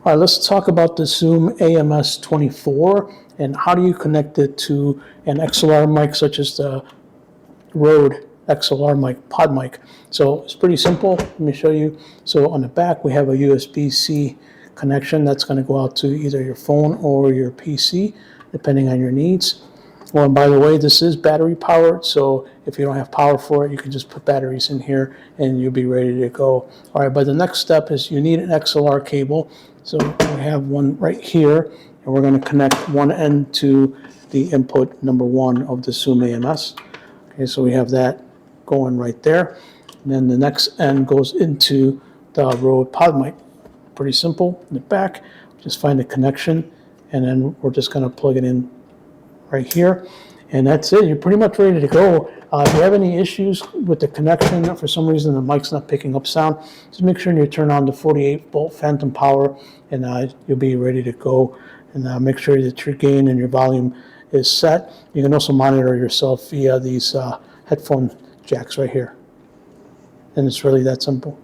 All right, let's talk about the Zoom AMS24 and how do you connect it to an XLR mic such as the RODE XLR mic, PodMic. So it's pretty simple. Let me show you. So on the back, we have a USB-C connection that's going to go out to either your phone or your PC, depending on your needs. Well, and by the way, this is battery powered, so if you don't have power for it, you can just put batteries in here and you'll be ready to go. All right, but the next step is you need an XLR cable. So we have one right here, and we're going to connect one end to the input number 1 of the Zoom AMS. Okay, so we have that going right there. And then the next end goes into the RODE PodMic. Pretty simple. In the back, just find the connection, and then we're just going to plug it in right here, and that's it. You're pretty much ready to go. If you have any issues with the connection, for some reason the mic's not picking up sound, just make sure you turn on the 48-volt phantom power, and you'll be ready to go. And make sure that your gain and your volume is set. You can also monitor yourself via these headphone jacks right here, and it's really that simple.